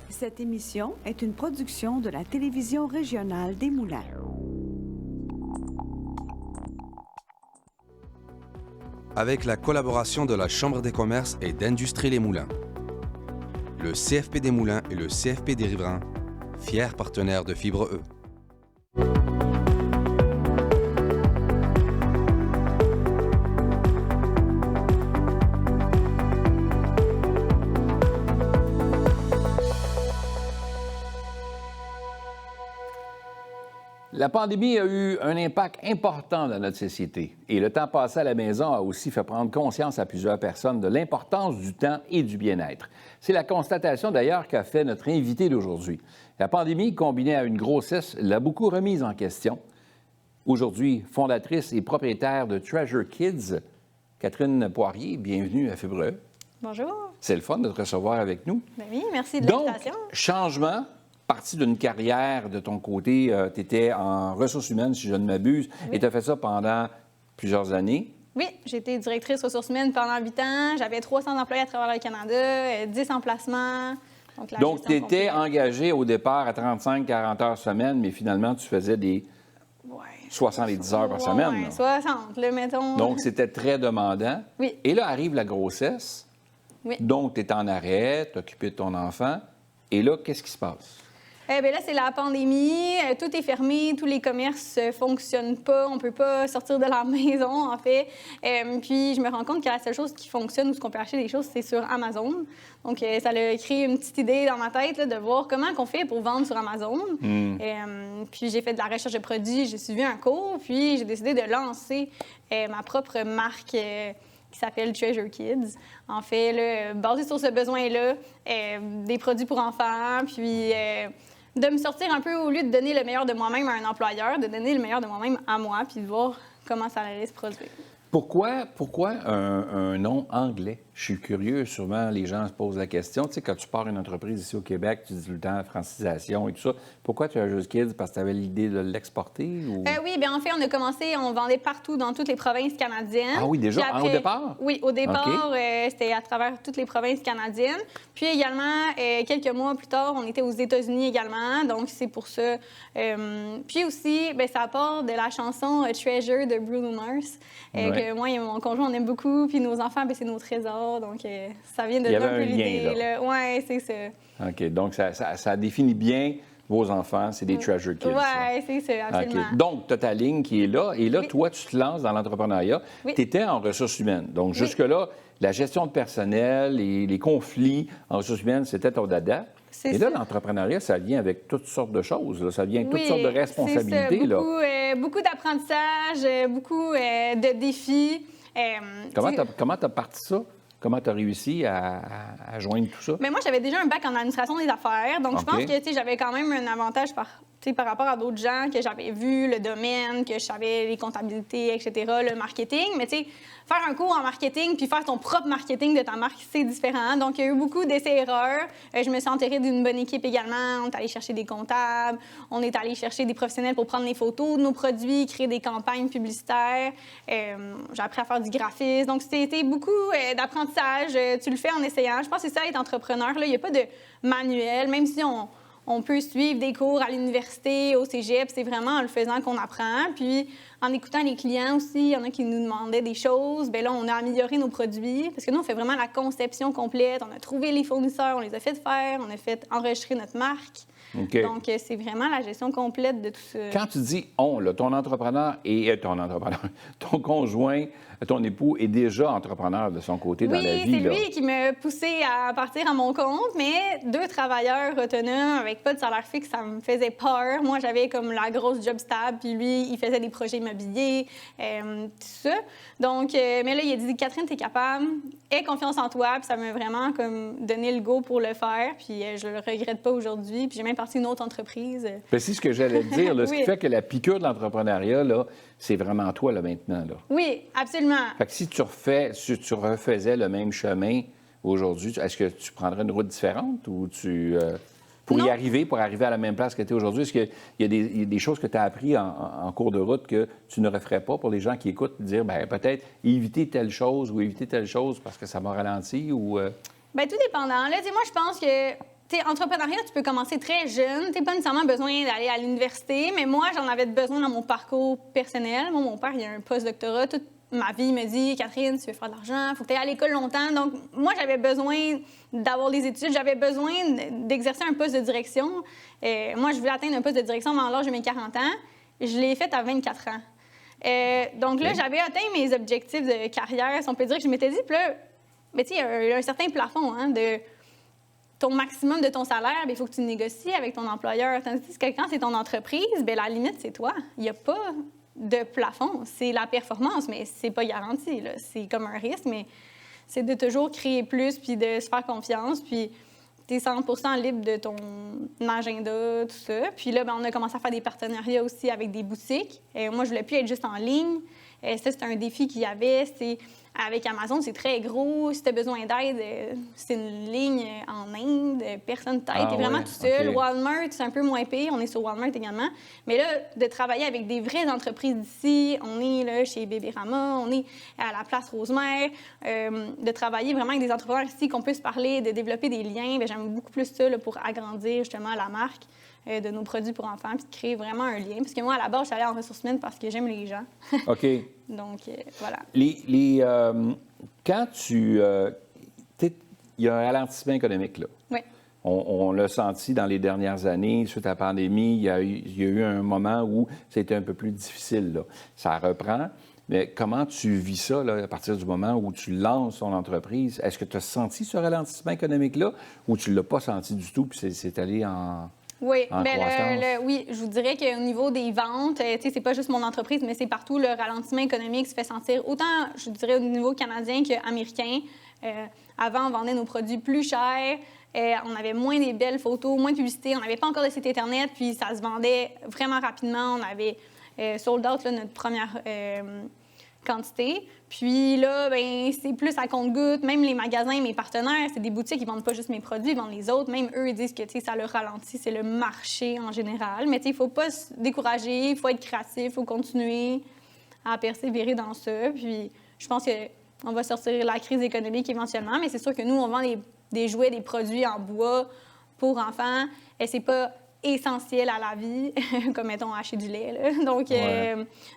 Cette émission est une production de la télévision régionale des Moulins. Avec la collaboration de la Chambre des commerces et d'industrie Les Moulins, le CFP des Moulins et le CFP des Riverains, fiers partenaires de Fibre E. La pandémie a eu un impact important dans notre société et le temps passé à la maison a aussi fait prendre conscience à plusieurs personnes de l'importance du temps et du bien-être. C'est la constatation d'ailleurs qu'a fait notre invité d'aujourd'hui. La pandémie, combinée à une grossesse, l'a beaucoup remise en question. Aujourd'hui, fondatrice et propriétaire de Treasure Kids, Catherine Poirier, bienvenue à Fibre E. Bonjour. C'est le fun de te recevoir avec nous. Ben oui, merci de Donc, l'invitation. changement. Partie d'une carrière de ton côté, tu étais en ressources humaines, si je ne m'abuse, et tu as fait ça pendant plusieurs années. Oui, j'ai été directrice ressources humaines pendant 8 ans. J'avais 300 employés à travers le Canada, 10 emplacements. Donc, tu étais engagé au départ à 35-40 heures semaine, mais finalement, tu faisais des 70 heures par semaine. Oui, 60, là, mettons. Donc, c'était très demandant. Oui. Et là arrive la grossesse. Oui. Donc, tu es en arrêt, tu occupé de ton enfant. Et là, qu'est-ce qui se passe? Bien là, c'est la pandémie. Tout est fermé. Tous les commerces ne fonctionnent pas. On ne peut pas sortir de la maison, en fait. Puis, je me rends compte que la seule chose qui fonctionne ou ce qu'on peut acheter des choses, c'est sur Amazon. Donc, ça a créé une petite idée dans ma tête là, de voir comment on fait pour vendre sur Amazon. Puis, j'ai fait de la recherche de produits. J'ai suivi un cours. Puis, j'ai décidé de lancer ma propre marque qui s'appelle Treasure Kids. En fait, là, basé sur ce besoin-là, des produits pour enfants, puis de me sortir un peu, au lieu de donner le meilleur de moi-même à un employeur, de donner le meilleur de moi-même à moi, puis de voir comment ça allait se produire. Pourquoi un nom anglais? Je suis curieux, souvent les gens se posent la question. Tu sais, quand tu pars une entreprise ici au Québec, tu dis tout le temps francisation et tout ça. Pourquoi tu as Treasure Kids? Parce que tu avais l'idée de l'exporter? Ou... Oui, bien en fait, on a commencé, on vendait partout dans toutes les provinces canadiennes. Ah oui, déjà, après, au départ? Oui, au départ, Okay. c'était à travers toutes les provinces canadiennes. Puis également, quelques mois plus tard, on était aux États-Unis également, donc c'est pour ça. Puis aussi, bien, ça part de la chanson Treasure de Bruno Mars, que moi et mon conjoint, on aime beaucoup, puis nos enfants, bien, c'est nos trésors, donc ça vient de là un peu l'idée. Oui, c'est ça. OK, donc ça définit bien vos enfants, c'est des Treasure Kids. Oui, c'est ça, absolument. Okay. Donc, tu as ta ligne qui est là, et là, toi, tu te lances dans l'entrepreneuriat. Oui. Tu étais en ressources humaines. Donc, jusque-là, la gestion de personnel et les conflits en ressources humaines, c'était ton dada. Et là, l'entrepreneuriat, ça vient avec toutes sortes de choses. Là. Ça vient avec toutes sortes de responsabilités. C'est ça. Beaucoup d'apprentissage, beaucoup de défis. Comment tu as parti ça? Comment tu as réussi à joindre tout ça? Mais moi, j'avais déjà un bac en administration des affaires. Donc, je pense que j'avais quand même un avantage par rapport à d'autres gens, que j'avais vu le domaine, que je savais les comptabilités, etc., le marketing. Mais tu sais, faire un cours en marketing puis faire ton propre marketing de ta marque, c'est différent. Donc, il y a eu beaucoup d'essais-erreurs. Je me suis entourée d'une bonne équipe également. On est allé chercher des comptables. On est allé chercher des professionnels pour prendre les photos de nos produits, créer des campagnes publicitaires. J'ai appris à faire du graphisme. Donc, c'était beaucoup d'apprentissage. Tu le fais en essayant. Je pense que c'est ça, être entrepreneur. Là, il n'y a pas de manuel, même si on peut suivre des cours à l'université, au cégep. C'est vraiment en le faisant qu'on apprend. Puis, en écoutant les clients aussi, il y en a qui nous demandaient des choses. Bien là, on a amélioré nos produits. Parce que nous, on fait vraiment la conception complète. On a trouvé les fournisseurs, on les a fait faire, on a fait enregistrer notre marque. Okay. Donc, c'est vraiment la gestion complète de tout ça. Quand tu dis « on », là, ton conjoint, ton époux est déjà entrepreneur de son côté dans la vie. Oui, c'est lui qui m'a poussé à partir à mon compte, mais 2 travailleurs autonomes avec pas de salaire fixe, ça me faisait peur. Moi, j'avais comme la grosse job stable, puis lui, il faisait des projets immobiliers, tout ça. Donc, mais là, il a dit « Catherine, t'es capable, aie confiance en toi », puis ça m'a vraiment comme donné le go pour le faire, puis je le regrette pas aujourd'hui, puis j'ai même parti une autre entreprise. C'est ce que j'allais te dire, là, Oui. Ce qui fait que la piqûre de l'entrepreneuriat, là, c'est vraiment toi, là, maintenant. Là. Oui, absolument. Fait que si tu refaisais le même chemin aujourd'hui, est-ce que tu prendrais une route différente ou pour arriver à la même place que tu es aujourd'hui? Est-ce qu'il y a des choses que tu as apprises en cours de route que tu ne referais pas pour les gens qui écoutent, dire, bien, peut-être éviter telle chose ou éviter telle chose parce que ça m'a ralenti ou... Bien, tout dépendant. Là, moi, je pense que tu sais, entrepreneuriat, tu peux commencer très jeune. Tu n'as pas nécessairement besoin d'aller à l'université, mais moi, j'en avais besoin dans mon parcours personnel. Moi, mon père, il a un post-doctorat. Toute ma vie, il me dit, Catherine, tu veux faire de l'argent, il faut que tu ailles à l'école longtemps. Donc, moi, j'avais besoin d'avoir des études, j'avais besoin d'exercer un poste de direction. Moi, je voulais atteindre un poste de direction avant l'âge de mes 40 ans. Je l'ai fait à 24 ans. Donc là, j'avais atteint mes objectifs de carrière, si on peut dire que je m'étais dit, puis là, mais tu sais, il y a un certain plafond, hein, de ton maximum de ton salaire, il faut que tu négocies avec ton employeur. Tandis que quand c'est ton entreprise, bien, la limite, c'est toi. Il n'y a pas de plafond. C'est la performance, mais c'est pas garanti. C'est comme un risque, mais c'est de toujours créer plus puis de se faire confiance. Puis tu es 100 libre de ton agenda, tout ça. Puis là, bien, on a commencé à faire des partenariats aussi avec des boutiques. Moi, je voulais plus être juste en ligne. Ça, c'était un défi qu'il y avait. Avec Amazon, c'est très gros. Si tu as besoin d'aide, c'est une ligne en Inde. Personne t'aide. Tu es vraiment tout seul. Okay. Walmart, c'est un peu moins pire. On est sur Walmart également. Mais là, de travailler avec des vraies entreprises d'ici, on est là chez Bébérama, on est à la place Rosemère, de travailler vraiment avec des entrepreneurs ici qu'on peut se parler, de développer des liens. Bien, j'aime beaucoup plus ça là, pour agrandir justement la marque de nos produits pour enfants, puis de créer vraiment un lien. Parce que moi, à la base, je suis allée en ressources humaines parce que j'aime les gens. OK. Donc, voilà. Quand tu... il y a un ralentissement économique, là. Oui. On l'a senti dans les dernières années, suite à la pandémie, il y a eu un moment où c'était un peu plus difficile, là. Ça reprend. Mais comment tu vis ça, là, à partir du moment où tu lances ton entreprise? Est-ce que tu as senti ce ralentissement économique-là ou tu ne l'as pas senti du tout, puis c'est allé en... Oui, bien, oui, je vous dirais qu'au niveau des ventes, c'est pas juste mon entreprise, mais c'est partout, le ralentissement économique se fait sentir autant, je dirais, au niveau canadien qu'américain. Avant, on vendait nos produits plus chers, on avait moins des belles photos, moins de publicité, on n'avait pas encore de site Internet, puis ça se vendait vraiment rapidement. On avait sold out là, notre première quantité. Puis là, ben c'est plus à compte-gouttes. Même les magasins, mes partenaires, c'est des boutiques, ils vendent pas juste mes produits, ils vendent les autres. Même eux, ils disent que ça le ralentit, c'est le marché en général. Mais il faut pas se décourager, il faut être créatif, il faut continuer à persévérer dans ça. Puis je pense qu'on va sortir de la crise économique éventuellement, mais c'est sûr que nous, on vend des jouets, des produits en bois pour enfants. Et c'est pas essentiel à la vie, comme, mettons, acheter du lait. Là.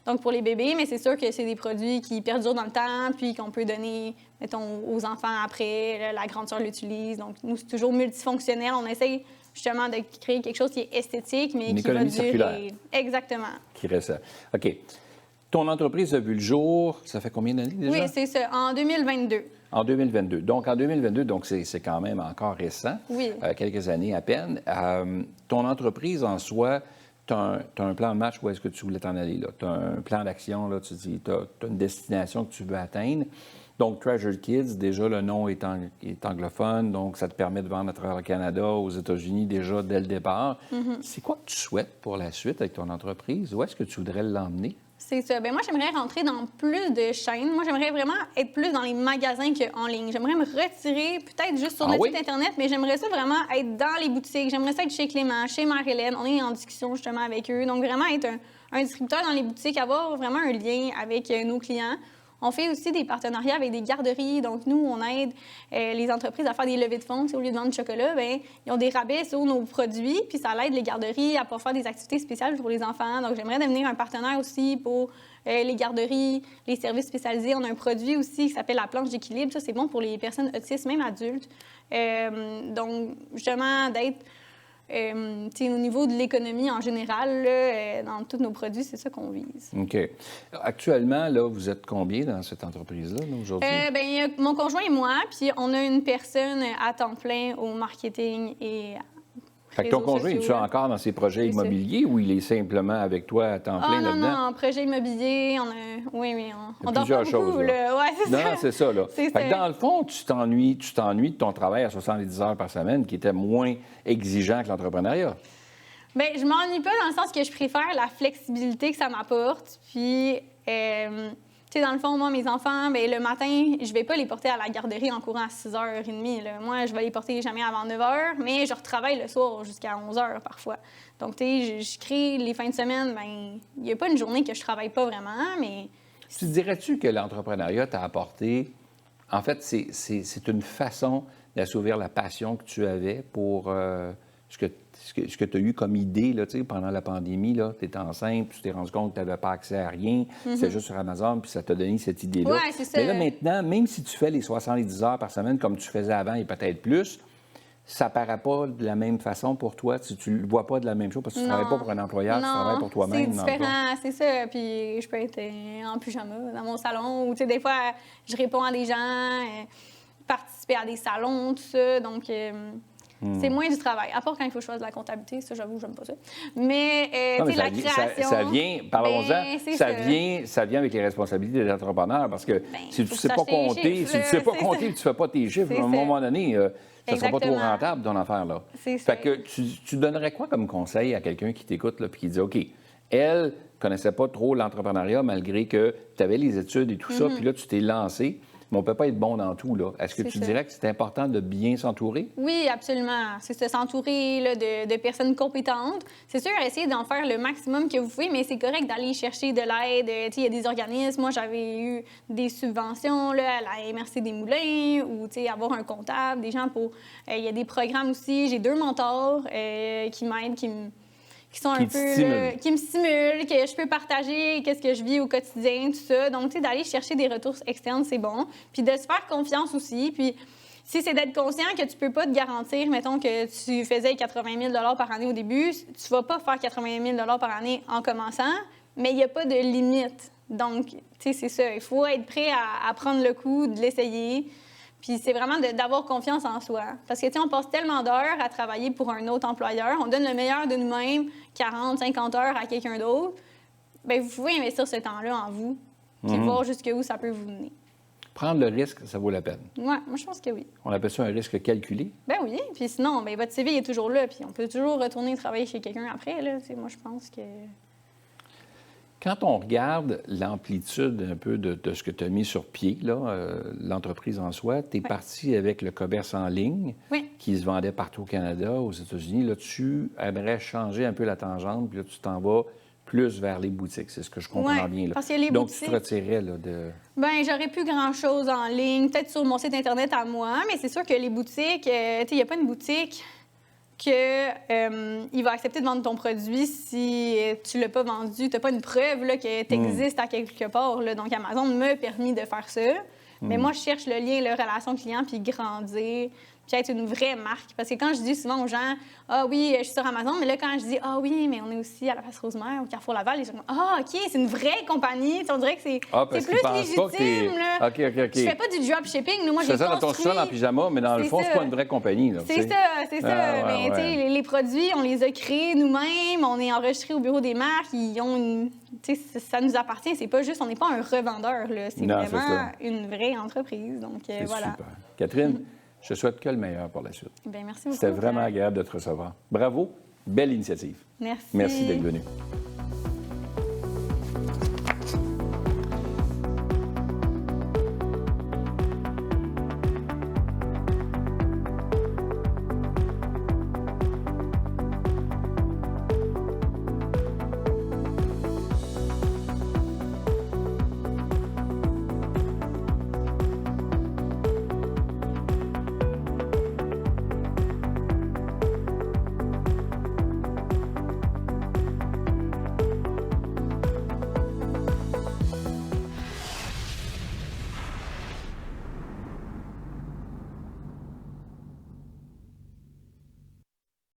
Donc, pour les bébés, mais c'est sûr que c'est des produits qui perdurent dans le temps, puis qu'on peut donner, mettons, aux enfants après. Là, la grande sœur l'utilise. Donc, nous, c'est toujours multifonctionnel. On essaye justement de créer quelque chose qui est esthétique, mais qui va durer. Circulaire. Exactement. Qui reste. OK. Ton entreprise a vu le jour, ça fait combien d'années déjà? Oui, c'est ça, en 2022. En 2022. Donc, en 2022, donc c'est quand même encore récent. Oui. Quelques années à peine. Ton entreprise en soi, tu as un plan de match où est-ce que tu voulais t'en aller, là? Tu as un plan d'action, là, tu dis, tu as une destination que tu veux atteindre. Donc, Treasured Kids, déjà, le nom est anglophone, donc ça te permet de vendre à travers le Canada, aux États-Unis, déjà dès le départ. Mm-hmm. C'est quoi que tu souhaites pour la suite avec ton entreprise? Où est-ce que tu voudrais l'emmener? C'est ça. Bien, moi, j'aimerais rentrer dans plus de chaînes. Moi, j'aimerais vraiment être plus dans les magasins qu'en ligne. J'aimerais me retirer, peut-être juste sur notre site Internet, mais j'aimerais ça vraiment être dans les boutiques. J'aimerais ça être chez Clément, chez Mère-Hélène. On est en discussion justement avec eux. Donc, vraiment être un distributeur dans les boutiques, avoir vraiment un lien avec nos clients. On fait aussi des partenariats avec des garderies. Donc, nous, on aide les entreprises à faire des levées de fonds. Au lieu de vendre du chocolat, bien, ils ont des rabais sur nos produits, puis ça aide les garderies à pouvoir faire des activités spéciales pour les enfants. Donc, j'aimerais devenir un partenaire aussi pour les garderies, les services spécialisés. On a un produit aussi qui s'appelle la planche d'équilibre. Ça, c'est bon pour les personnes autistes, même adultes. Donc, justement, d'être... au niveau de l'économie en général, là, dans tous nos produits, c'est ça qu'on vise. OK. Actuellement, là, vous êtes combien dans cette entreprise-là, aujourd'hui? Bien, mon conjoint et moi, puis on a une personne à temps plein au marketing et fait que ton conjoint, es-tu encore dans ses projets immobiliers ou il est simplement avec toi à temps plein là-dedans? Non, projet immobilier, on dort pas beaucoup. Choses, là. Ouais, c'est ça. Non, c'est ça, là. Fait que dans le fond, tu t'ennuies de ton travail à 70 heures par semaine qui était moins exigeant que l'entrepreneuriat. Bien, je m'ennuie pas dans le sens que je préfère la flexibilité que ça m'apporte. Puis, tu sais, dans le fond, moi, mes enfants, bien, le matin, je vais pas les porter à la garderie en courant à 6h30. Là. Moi, je vais les porter jamais avant 9h, mais je retravaille le soir jusqu'à 11h parfois. Donc, tu sais, je crée les fins de semaine, bien, il n'y a pas une journée que je travaille pas vraiment, mais... Tu dirais-tu que l'entrepreneuriat t'a apporté... En fait, c'est une façon d'assouvir la passion que tu avais pour ce que tu as eu comme idée là, pendant la pandémie. Tu étais enceinte, puis tu t'es rendu compte que tu n'avais pas accès à rien. C'était juste sur Amazon, puis ça t'a donné cette idée-là. Ouais, c'est ça. Mais là, maintenant, même si tu fais les 70 heures par semaine comme tu faisais avant et peut-être plus, ça ne paraît pas de la même façon pour toi. Tu ne le vois pas de la même chose parce que tu ne travailles pas pour un employeur, tu travailles pour toi-même. C'est différent, c'est ça. Puis je peux être en pyjama dans mon salon ou, tu sais, des fois, je réponds à des gens, participer à des salons, tout ça. Donc, c'est moins du travail. À part quand il faut choisir de la comptabilité, ça, j'avoue, j'aime pas ça. Mais, tu sais, la création... Ça vient, parlons-en, ben, ça vient avec les responsabilités des entrepreneurs parce que si tu ne sais pas compter, si tu sais pas compter et tu ne fais pas tes chiffres, à un moment donné... ça ne sera pas trop rentable, ton affaire-là. C'est ça. Fait que tu donnerais quoi comme conseil à quelqu'un qui t'écoute et qui dit, OK, elle ne connaissait pas trop l'entrepreneuriat malgré que tu avais les études et tout ça, puis là, tu t'es lancé, mais on ne peut pas être bon dans tout, là. Est-ce que tu dirais que c'est important de bien s'entourer? Oui, absolument. C'est s'entourer là, de personnes compétentes. C'est sûr, essayer d'en faire le maximum que vous pouvez, mais c'est correct d'aller chercher de l'aide. Il y a des organismes. Moi, j'avais eu des subventions là, à la MRC des Moulins ou avoir un comptable, des gens pour... Il y a des programmes aussi. J'ai 2 mentors qui m'aident, qui sont un peu là, qui me stimulent, que je peux partager qu'est-ce que je vis au quotidien, tout ça. Donc, tu sais, d'aller chercher des ressources externes, c'est bon. Puis de se faire confiance aussi. Puis si c'est d'être conscient que tu peux pas te garantir, mettons que tu faisais 80 000 par année au début, tu vas pas faire 80 000 par année en commençant, mais il n'y a pas de limite. Donc, tu sais, c'est ça. Il faut être prêt à prendre le coup, de l'essayer. Puis c'est vraiment d'avoir confiance en soi. Parce que, tu sais, on passe tellement d'heures à travailler pour un autre employeur. On donne le meilleur de nous-mêmes, 40, 50 heures à quelqu'un d'autre. Bien, vous pouvez investir ce temps-là en vous, puis voir jusqu'où ça peut vous mener. Prendre le risque, ça vaut la peine. Oui, moi, je pense que oui. On appelle ça un risque calculé? Ben oui. Puis sinon, bien, votre CV est toujours là, puis on peut toujours retourner travailler chez quelqu'un après, là. Tu sais, moi, je pense que... Quand on regarde l'amplitude un peu de ce que tu as mis sur pied, l'entreprise en soi, tu es parti avec le commerce en ligne qui se vendait partout au Canada, aux États-Unis. Là, tu aimerais changer un peu la tangente, puis là, tu t'en vas plus vers les boutiques. C'est ce que je comprends bien. Là. Parce que les Donc, boutiques... tu te retirais là, de... Bien, j'aurais plus grand-chose en ligne, peut-être sur mon site Internet à moi, mais c'est sûr que les boutiques, tu sais, il n'y a pas une boutique... qu'il va accepter de vendre ton produit si tu ne l'as pas vendu. Tu n'as pas une preuve là, que tu existes à quelque part. Là. Donc, Amazon m'a permis de faire ça. Mais moi, je cherche le lien, la relation client, puis grandir, puis être une vraie marque. Parce que quand je dis souvent aux gens, « Ah oui, je suis sur Amazon », mais là, quand je dis « Ah oui, mais on est aussi à la Place Rosemère, au Carrefour Laval », les gens disent « Ah, OK, c'est une vraie compagnie. » On dirait que c'est plus légitime. Là. OK. Je fais pas du dropshipping. Moi, j'ai ça dans ton sol en pyjama, mais dans le fond, c'est pas une vraie compagnie. C'est ça. Mais tu sais, les produits, on les a créés nous-mêmes. On est enregistrés au bureau des marques. Ils ont une... ça nous appartient. C'est pas juste... On n'est pas un revendeur. C'est vraiment une vraie entreprise. Donc, voilà. Super. Catherine, je te souhaite que le meilleur pour la suite. Bien, merci beaucoup. C'était vraiment agréable de te recevoir. Bravo. Belle initiative. Merci. Merci d'être venue.